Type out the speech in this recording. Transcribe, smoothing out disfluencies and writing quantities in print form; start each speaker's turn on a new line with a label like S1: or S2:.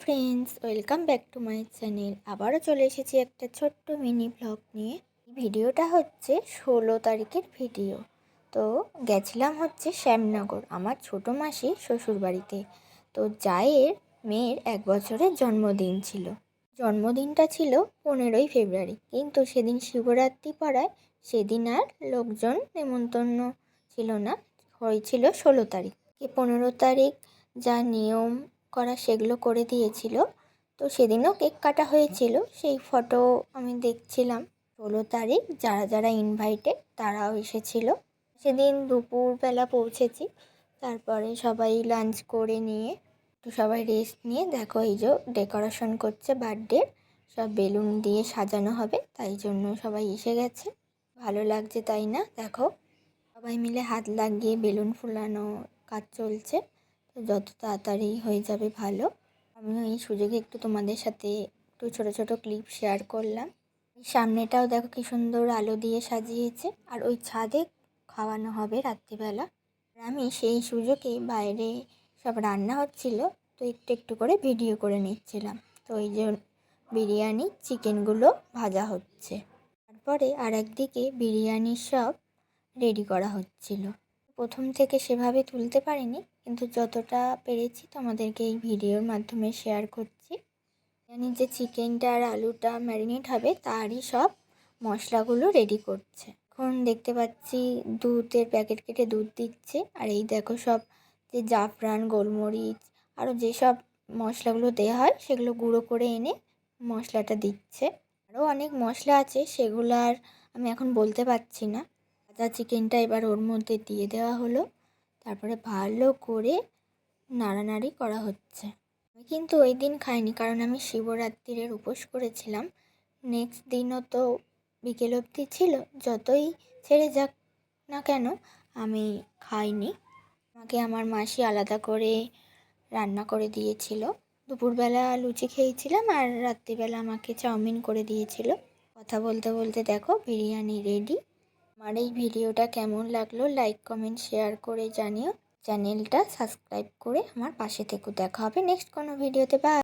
S1: Friends, welcome back to my channel. আবারও চলে এসেছি একটা ছোট্ট মিনি ব্লগ নিয়ে। ভিডিওটা হচ্ছে 16 তারিখের ভিডিও। তো গেছিলাম হচ্ছে শ্যামনগর আমার ছোটো মাসির শ্বশুরবাড়িতে। তো জায়ের মেয়ের 1 বছরের জন্মদিন ছিল। জন্মদিনটা ছিল 15ই ফেব্রুয়ারি, কিন্তু সেদিন শিবরাত্রি পড়ায় সেদিন আর লোকজন নেমন্তন্ন ছিল না, হয়েছিল 16 তারিখ। 15 তারিখ যা নিয়ম করা সেগুলো করে দিয়েছিল। তো সেদিনও কেক কাটা হয়েছিল, সেই ফটো আমি দেখছিলাম। 16 তারিখ যারা যারা ইনভাইটেড তারাও এসেছিল। সেদিন দুপুরবেলা পৌঁছেছি, তারপরে সবাই লাঞ্চ করে নিয়ে তো সবাই রেস্ট নিয়ে দেখো এই যে ডেকোরেশন করছে বার্থডে, সব বেলুন দিয়ে সাজানো হবে, তাই জন্য সবাই এসে গেছে। ভালো লাগছে তাই না? দেখো সবাই মিলে হাত লাগিয়ে বেলুন ফুলানো কাজ চলছে। তো যত তাড়াতাড়ি হয়ে যাবে ভালো। আমিও এই সুযোগে একটু তোমাদের সাথে একটু ছোট ছোট ক্লিপ শেয়ার করলাম। সামনেটাও দেখো কি সুন্দর আলো দিয়ে সাজিয়েছে, আর ওই ছাদে খাওয়ানো হবে রাত্রিবেলা। আর আমি সেই সুযোগে বাইরে সব রান্না হচ্ছিল, তো একটু একটু করে ভিডিও করে নিচ্ছিলাম। তো এই যে বিরিয়ানি চিকেনগুলো ভাজা হচ্ছে, তারপরে আর একদিকে বিরিয়ানির সব রেডি করা হচ্ছিল। প্রথম থেকে সেভাবে তুলতে পারিনি, কিন্তু যতটা পেরেছি তোমাদেরকে এই ভিডিওর মাধ্যমে শেয়ার করছি। জানি যে চিকেনটা আর আলুটা ম্যারিনেট হবে, তারই সব মশলাগুলো রেডি করছে। এখন দেখতে পাচ্ছি দুধের প্যাকেট কেটে দুধ দিচ্ছে, আর এই দেখো সব যে জাফরান, গোলমরিচ আরও যেসব মশলাগুলো দেওয়া হয় সেগুলো গুঁড়ো করে এনে মশলাটা দিচ্ছে। আরও অনেক মশলা আছে, সেগুলো আর আমি এখন বলতে পারছি না। ভাজা চিকেনটা এবার ওর মধ্যে দিয়ে দেওয়া হলো, তারপরে ভালো করে নাড়ানাড়ি করা হচ্ছে। আমি কিন্তু ওই দিন খাইনি, কারণ আমি শিবরাত্রির উপোস করেছিলাম। নেক্সট দিনও তো বিকেল অবধি ছিল, যতই ছেড়ে যাক না কেন আমি খাইনি। আমাকে আমার মাসি আলাদা করে রান্না করে দিয়েছিল। দুপুরবেলা লুচি খেয়েছিলাম, আর রাত্রিবেলা আমাকে চাউমিন করে দিয়েছিল। কথা বলতে বলতে দেখো বিরিয়ানি রেডি। আমার এই ভিডিওটা কেমন লাগলো লাইক কমেন্ট শেয়ার করে জানিও। চ্যানেলটা সাবস্ক্রাইব করে আমার পাশে থেকো। দেখা হবে নেক্সট কোনো ভিডিওতে। বাই।